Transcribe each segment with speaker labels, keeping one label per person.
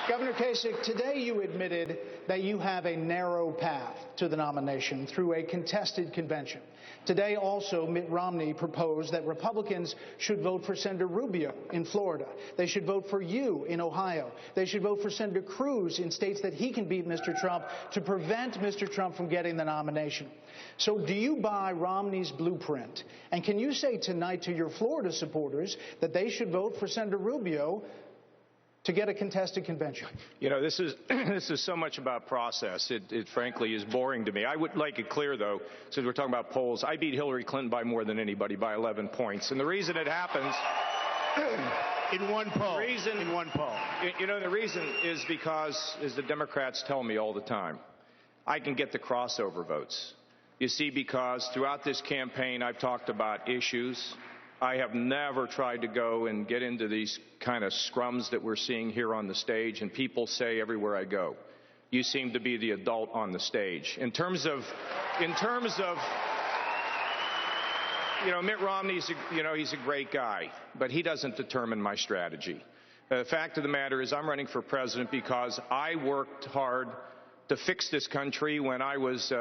Speaker 1: Governor Kasich, today you admitted that you have a narrow path to the nomination through a contested convention. Today also, Mitt Romney proposed that Republicans should vote for Senator Rubio in Florida. They should vote for you in Ohio. They should vote for Senator Cruz in states that he can beat Mr. Trump to prevent Mr. Trump from getting the nomination. So do you buy Romney's blueprint? And can you say tonight to your Florida supporters that they should vote for Senator Rubio to get a contested convention?
Speaker 2: You know, this is so much about process. It frankly is boring to me. I would like it clear, though, since we're talking about polls, I beat Hillary Clinton by more than anybody, by 11 points. And the reason it happens...
Speaker 3: In one poll.
Speaker 2: You know, the reason is because, as the Democrats tell me all the time, I can get the crossover votes. You see, because throughout this campaign, I've talked about issues. I have never tried to go and get into these kind of scrums that we're seeing here on the stage, and people say everywhere I go, you seem to be the adult on the stage. In terms of, you know, Mitt Romney's, he's a great guy, but he doesn't determine my strategy. The fact of the matter is I'm running for president because I worked hard to fix this country when I was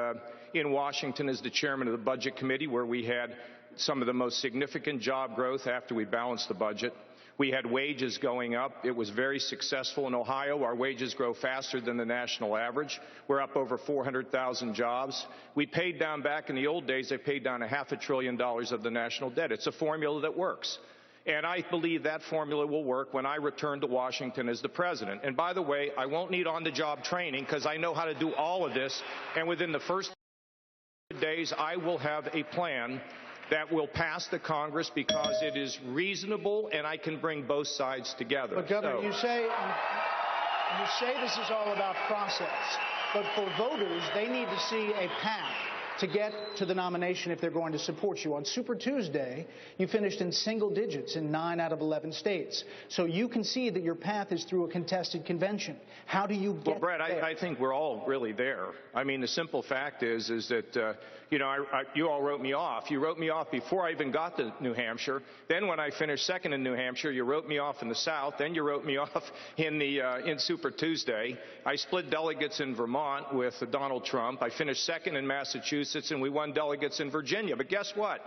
Speaker 2: in Washington as the chairman of the Budget Committee, where we had some of the most significant job growth after we balanced the budget. We had wages going up. It was very successful in Ohio. Our wages grow faster than the national average. We're up over 400,000 jobs. We paid down, back in the old days, they paid down $500 billion of the national debt. It's a formula that works. And I believe that formula will work when I return to Washington as the president. And by the way, I won't need on-the-job training because I know how to do all of this. And within the first days, I will have a plan that will pass the Congress because it is reasonable and I can bring both sides together.
Speaker 1: But, Governor, you say this is all about process. But for voters, they need to see a path to get to the nomination if they're going to support you. On Super Tuesday, you finished in single digits in 9 out of 11 states. So you can see that your path is through a contested convention. How do you get
Speaker 2: Well, Brett, I think we're all really there. I mean, the simple fact is that, you all wrote me off. You wrote me off before I even got to New Hampshire. Then when I finished second in New Hampshire, you wrote me off in the South. Then you wrote me off in Super Tuesday. I split delegates in Vermont with Donald Trump. I finished second in Massachusetts, and we won delegates in Virginia. But guess what?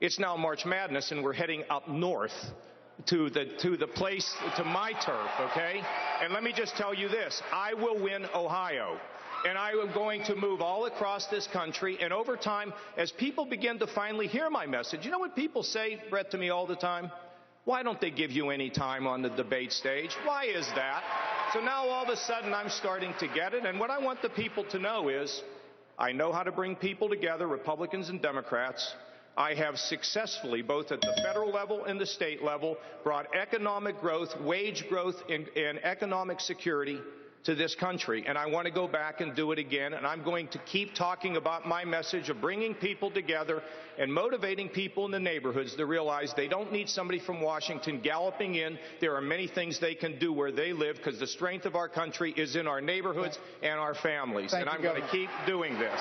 Speaker 2: It's now March Madness, and we're heading up north to my turf, okay? And let me just tell you this. I will win Ohio. And I am going to move all across this country. And over time, as people begin to finally hear my message, you know what people say, Brett, to me all the time? Why don't they give you any time on the debate stage? Why is that? So now all of a sudden I'm starting to get it. And what I want the people to know is I know how to bring people together, Republicans and Democrats. I have successfully, both at the federal level and the state level, brought economic growth, wage growth, and economic security to this country. And I want to go back and do it again. And I'm going to keep talking about my message of bringing people together and motivating people in the neighborhoods to realize they don't need somebody from Washington galloping in. There are many things they can do where they live because the strength of our country is in our neighborhoods and our families. And I'm going to keep doing this.